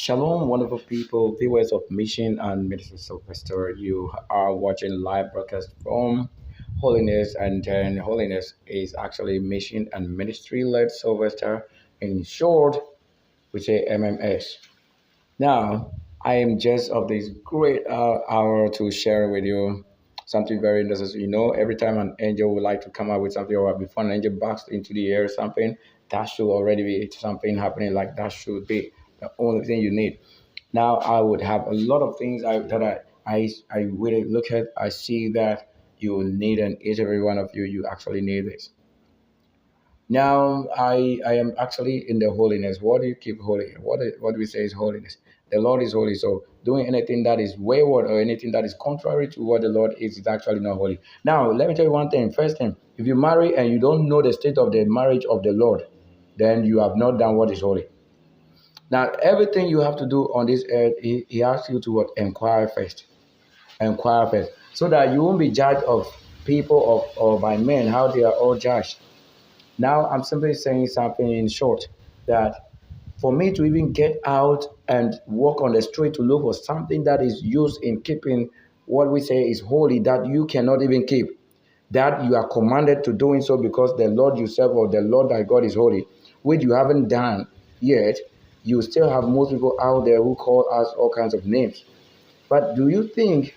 Shalom, wonderful people, viewers of Mission and Ministry Sylvester. You are watching live broadcast from Holiness, and then Holiness is actually Mission and Ministry led Sylvester. In short, we say MMS. Now, I am just of this great hour to share with you something very necessary. Every time an angel would like to come out with something, or before an angel backs into the air, something that should already be something happening. Like that should be the only thing you need. Now, I would have a lot of things that I really look at. I see that you need, and each and every one of you actually need this. Now I am actually in the holiness. What do you keep holy? What do we say is holiness? The Lord is holy. So doing anything that is wayward or anything that is contrary to what the Lord is actually not holy. Now let me tell you one thing. First thing, if you marry and you don't know the state of the marriage of the Lord, then you have not done what is holy. Now everything you have to do on this earth, he asks you to what? Inquire first. Inquire first. So that you won't be judged of people or by men, how they are all judged. Now, I'm simply saying something in short that for me to even get out and walk on the street to look for something that is used in keeping what we say is holy that you cannot even keep, that you are commanded to doing so because the Lord you serve or the Lord thy God is holy, which you haven't done yet, you still have most people out there who call us all kinds of names. But do you think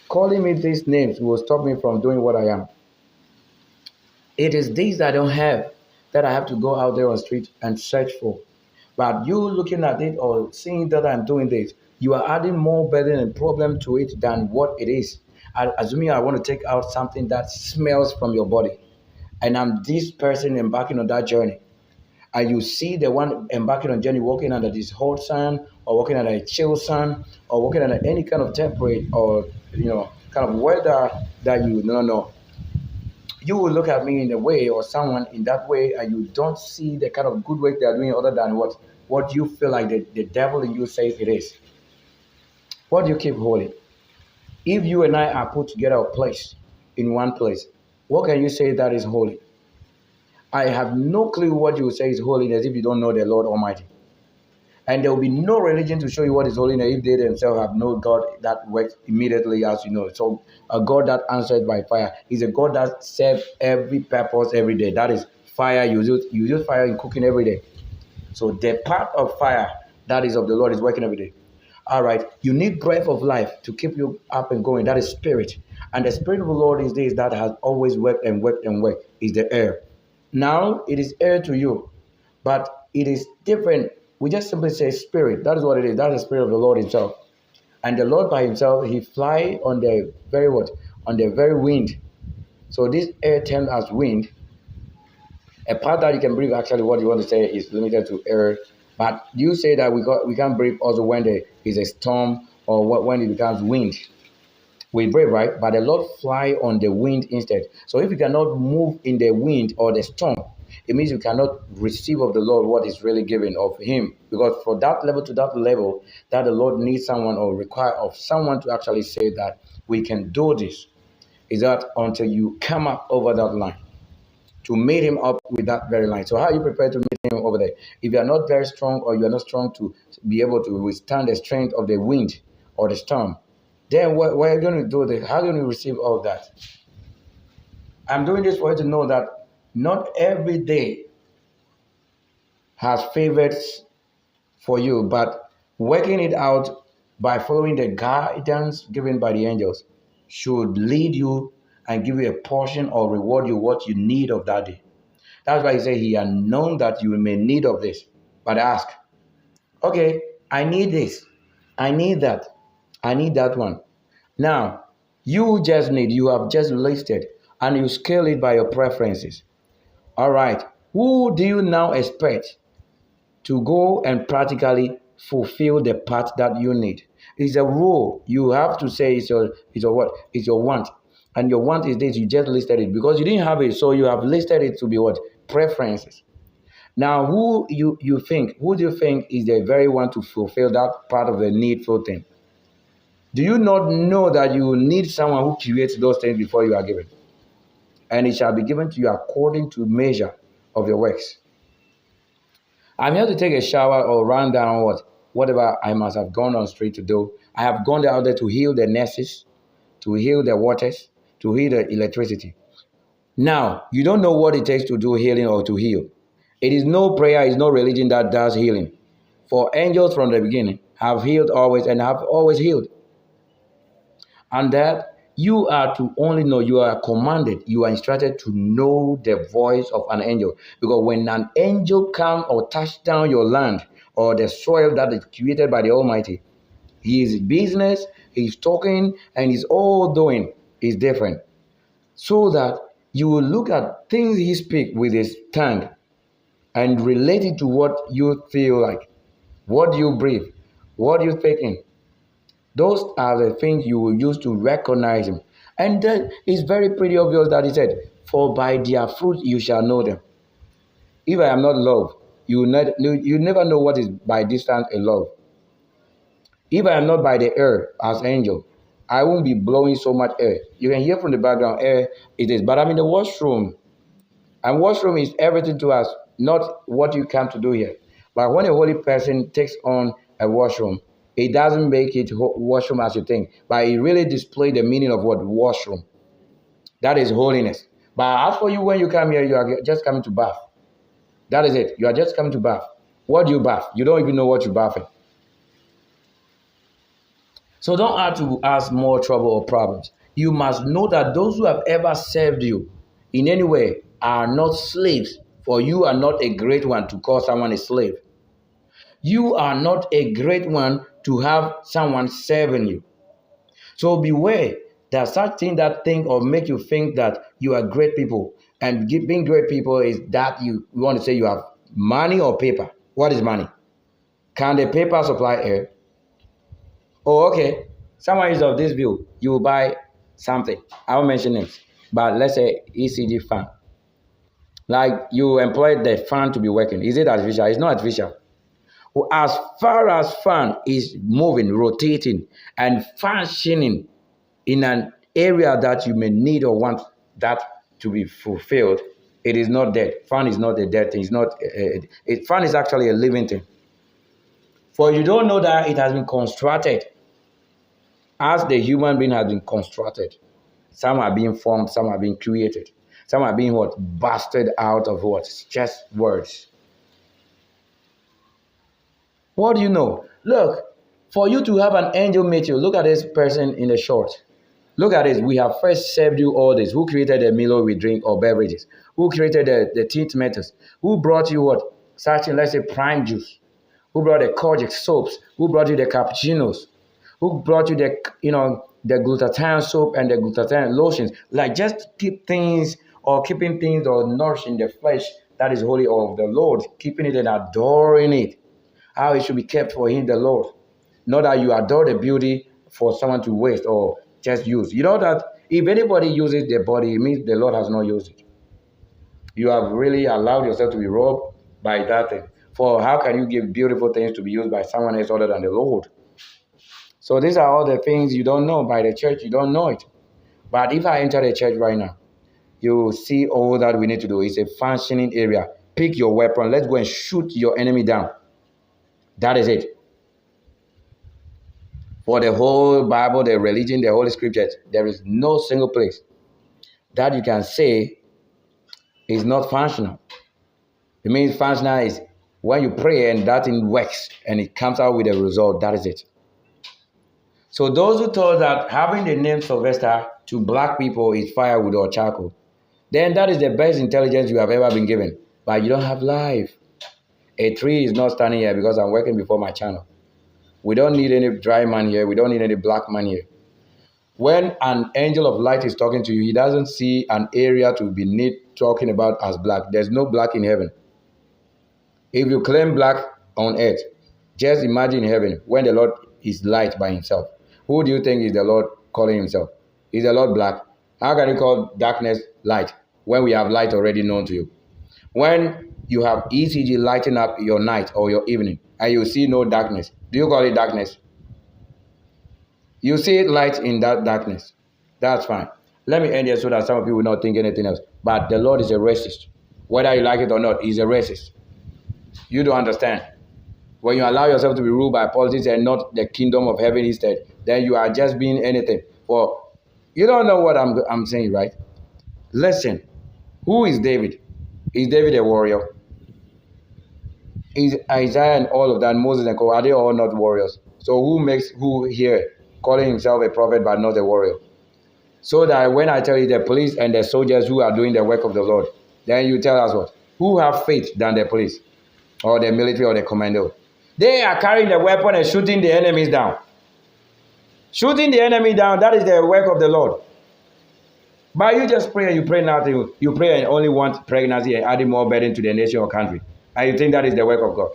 calling me these names will stop me from doing what I am? It is these I don't have that I have to go out there on the street and search for. But you looking at it or seeing that I'm doing this, you are adding more burden and problem to it than what it is. Assuming I want to take out something that smells from your body, and I'm this person embarking on that journey, and you see the one embarking on journey walking under this hot sun or walking under a chill sun or walking under any kind of temperate or kind of weather that you don't know, you will look at me in a way or someone in that way and you don't see the kind of good work they are doing other than what you feel like the devil in you says it is. What do you keep holy? If you and I are put together a place in one place, what can you say that is holy? I have no clue what you will say is holiness if you don't know the Lord Almighty. And there will be no religion to show you what is holiness if they themselves have no God that works immediately, as you know. So a God that answers by fire is a God that serves every purpose every day. That is fire. You use fire in cooking every day. So the part of fire that is of the Lord is working every day. All right. You need breath of life to keep you up and going. That is spirit. And the spirit of the Lord is this that has always worked and worked and worked is the air. Now it is air to you, but it is different. We just simply say spirit. That is what it is. That is the spirit of the Lord himself. And the Lord by himself, he fly on the very what? On the very wind. So this air termed as wind. A part that you can breathe, actually what you want to say is limited to air. But you say that we can breathe also when there is a storm or when it becomes wind. We breathe, right? But the Lord fly on the wind instead. So if you cannot move in the wind or the storm, it means you cannot receive of the Lord what is really given of him. Because for that level to that level, that the Lord needs someone or require of someone to actually say that we can do this, is that until you come up over that line to meet him up with that very line. So how are you prepared to meet him over there? If you are not very strong or you are not strong to be able to withstand the strength of the wind or the storm, then what are you going to do? How are you going to receive all of that? I'm doing this for you to know that not every day has favorites for you, but working it out by following the guidance given by the angels should lead you and give you a portion or reward you what you need of that day. That's why he said he had known that you may need of this. But ask, okay, I need this. I need that. I need that one. Now, you have just listed and you scale it by your preferences. All right. Who do you now expect to go and practically fulfill the part that you need? It's a rule. You have to say it's your what? It's your want. And your want is this, you just listed it because you didn't have it, so you have listed it to be what? Preferences. Now, who do you think is the very one to fulfill that part of the needful thing? Do you not know that you need someone who creates those things before you are given? And it shall be given to you according to measure of your works. I'm here to take a shower or run down what? whatever I must have gone on street to do. I have gone out there to heal the nurses, to heal the waters, to heal the electricity. Now, you don't know what it takes to do healing or to heal. It is no prayer, it's no religion that does healing. For angels from the beginning have healed always and have always healed. And that you are to only know, you are commanded, you are instructed to know the voice of an angel. Because when an angel comes or touch down your land or the soil that is created by the Almighty, his business, he's talking, and his all doing is different. So that you will look at things he speaks with his tongue and relate it to what you feel like, what you breathe, what you're thinking. Those are the things you will use to recognize him. And then it's very pretty obvious that he said, "For by their fruit you shall know them." If I am not love, you never know what is by distance a love. If I am not by the air as angel, I won't be blowing so much air. You can hear from the background air it is, but I'm in the washroom. And washroom is everything to us, not what you come to do here. But when a holy person takes on a washroom, it doesn't make it washroom as you think, but it really displays the meaning of what washroom. That is holiness. But as for you, when you come here, you are just coming to bath. That is it. You are just coming to bath. What do you bath? You don't even know what you bath in. So don't add to us more trouble or problems. You must know that those who have ever served you in any way are not slaves, for you are not a great one to call someone a slave. You are not a great one to have someone serving you. So beware that such thing that think or make you think that you are great people. And being great people is that you want to say you have money or paper. What is money? Can the paper supply air? Oh, okay. Someone is of this view. You will buy something. I won't mention it. But let's say ECG fan. Like you employ the fan to be working. Is it artificial? It's not artificial. As far as fan is moving, rotating, and functioning in an area that you may need or want that to be fulfilled, it is not dead. Fan is not a dead thing. It's not. Fan is actually a living thing. For you don't know that it has been constructed as the human being has been constructed. Some are being formed, some are being created. Some are being what? Busted out of what? Just words. What do you know? Look, for you to have an angel meet you, look at this person in the short. Look at this. We have first served you all this. Who created the Milo we drink or beverages? Who created the teeth metals? Who brought you what? Such, let's say, prime juice? Who brought the Kojic soaps? Who brought you the cappuccinos? Who brought you the glutathione soap and the glutathione lotions? Like just keep things or keeping things or nourishing the flesh that is holy of the Lord, keeping it and adoring it. How it should be kept for him, the Lord. Not that you adore the beauty for someone to waste or just use. You know that if anybody uses their body, it means the Lord has not used it. You have really allowed yourself to be robbed by that thing. For how can you give beautiful things to be used by someone else other than the Lord? So these are all the things you don't know by the church. You don't know it. But if I enter the church right now, you see all that we need to do. It's a functioning area. Pick your weapon. Let's go and shoot your enemy down. That is it. For the whole Bible, the religion, the Holy Scriptures, there is no single place that you can say is not functional. It means functional is when you pray and that thing works and it comes out with a result. That is it. So those who thought that having the name Sylvester to black people is firewood or charcoal, then that is the best intelligence you have ever been given. But you don't have life. A tree is not standing here because I'm working before my channel. We don't need any dry man here. We don't need any black man here. When an angel of light is talking to you, he doesn't see an area to be neat talking about as black. There's no black in heaven. If you claim black on earth, just imagine heaven when the Lord is light by himself. Who do you think is the Lord calling himself? Is the Lord black? How can you call darkness light when we have light already known to you? When you have ECG lighting up your night or your evening and you see no darkness, do you call it darkness? You see it light in that darkness. That's fine. Let me end here so that some of you will not think anything else. But the Lord is a racist. Whether you like it or not, he's a racist. You don't understand. When you allow yourself to be ruled by politics and not the kingdom of heaven instead, then you are just being anything. For you don't know what I'm saying, right? Listen, who is David? Is David a warrior? Is Isaiah and all of that, Moses and Co, are they all not warriors? So who makes who here calling himself a prophet but not a warrior? So that when I tell you the police and the soldiers who are doing the work of the Lord, then you tell us what? Who have faith than the police or the military or the commando? They are carrying the weapon and shooting the enemies down. Shooting the enemy down, that is the work of the Lord. But you just pray and you pray nothing. You pray and only want pregnancy and adding more burden to the nation or country. And you think that is the work of God.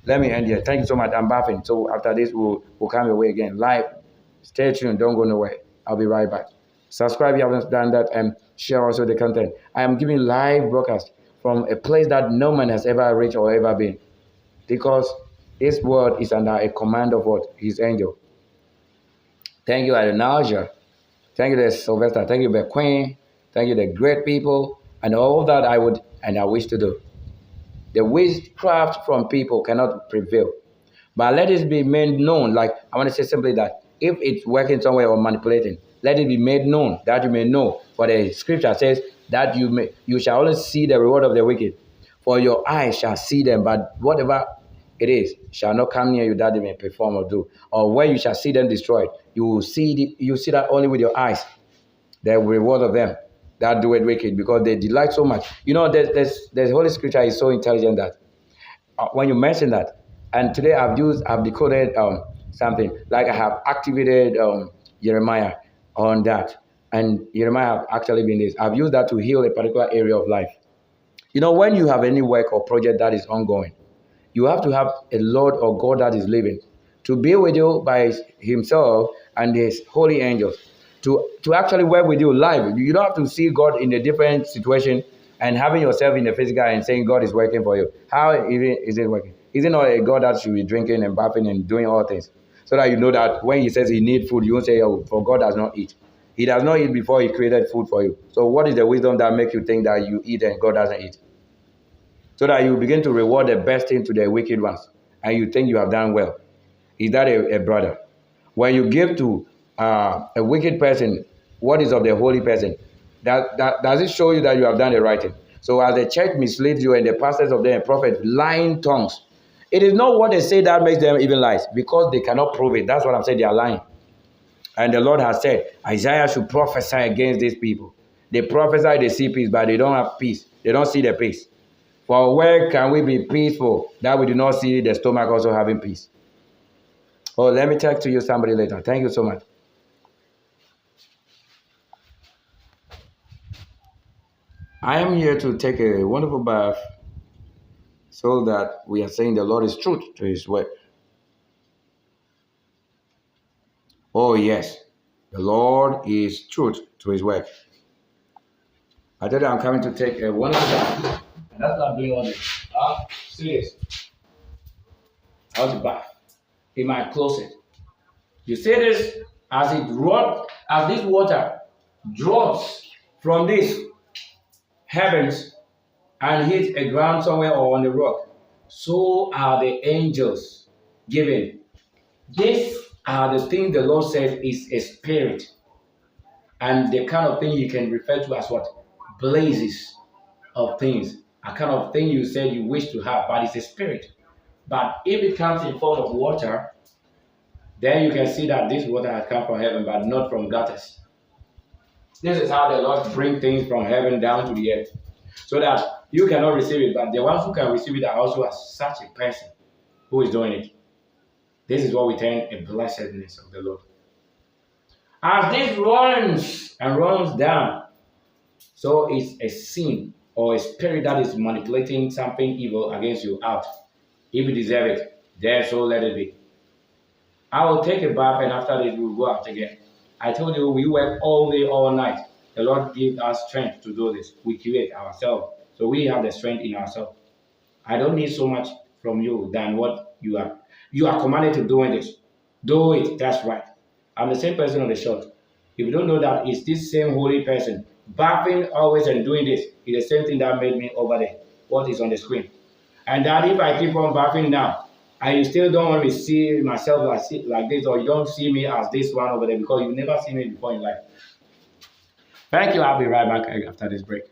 Let me end here. Thank you so much. I'm baffling. So after this, we'll come your way again. Live. Stay tuned. Don't go nowhere. I'll be right back. Subscribe if you haven't done that and share also the content. I am giving live broadcast from a place that no man has ever reached or ever been. Because this world is under a command of what? His angel. Thank you, Adonijah. Thank you, the Sylvester. Thank you, the Queen. Thank you, the great people. And all that I would and I wish to do. The witchcraft from people cannot prevail. But let it be made known, like I want to say simply that if it's working somewhere or manipulating, let it be made known that you may know. For the scripture says that you shall only see the reward of the wicked. For your eyes shall see them, but whatever it is shall not come near you that they may perform or do. Or where you shall see them destroyed, you see that only with your eyes. The reward of them that do it wicked, because they delight so much. You know, there's Holy Scripture is so intelligent that when you mention that, and today I've decoded something, like I have activated Jeremiah on that, and Jeremiah have actually been this. I've used that to heal a particular area of life. You know, when you have any work or project that is ongoing, you have to have a Lord or God that is living to be with you by himself and his holy angels to actually work with you live. You don't have to see God in a different situation and having yourself in the physical and saying God is working for you. How even is it working? Is it not a God that should be drinking and bathing and doing all things? So that you know that when he says he needs food, you won't say, oh, for God does not eat. He does not eat before he created food for you. So what is the wisdom that makes you think that you eat and God doesn't eat? So that you begin to reward the best thing to the wicked ones. And you think you have done well. Is that a brother? When you give to a wicked person what is of the holy person, that does it show you that you have done the right thing? So as the church misleads you and the pastors of them and prophets lying tongues, it is not what they say that makes them even lies, because they cannot prove it. That's what I'm saying. They are lying. And the Lord has said Isaiah should prophesy against these people. They prophesy, they see peace, but they don't have peace. They don't see the peace. For where can we be peaceful that we do not see the stomach also having peace? Oh, let me talk to you somebody later. Thank you so much. I am here to take a wonderful bath so that we are saying the Lord is truth to his word. Oh, yes. The Lord is truth to his word. I told you I'm coming to take a wonderful bath. And that's what I'm doing all this. Serious. I want to bath in my closet. You see this as this water drops from this heavens and hit a ground somewhere or on the rock. So are the angels given. These are the things the Lord says is a spirit. And the kind of thing you can refer to as what? Blazes of things. A kind of thing you said you wish to have, but it's a spirit. But if it comes in form of water, then you can see that this water has come from heaven, but not from gutters. This is how the Lord brings things from heaven down to the earth, so that you cannot receive it, but the ones who can receive it are also such a person who is doing it. This is what we term a blessedness of the Lord. As this runs and runs down, so it's a sin or a spirit that is manipulating something evil against you out. If you deserve it, there so let it be. I will take a bath, and after this we will go out again. I told you we work all day, all night. The Lord gives us strength to do this. We create ourselves. So we have the strength in ourselves. I don't need so much from you than what you are. You are commanded to do this. Do it. That's right. I'm the same person on the shot. If you don't know that, it's this same holy person bathing always and doing this. It's the same thing that made me over there. What is on the screen? And that if I keep on bathing now, And you still don't want me to see myself like this, or you don't see me as this one over there because you never seen me before in life. Thank you. I'll be right back after this break.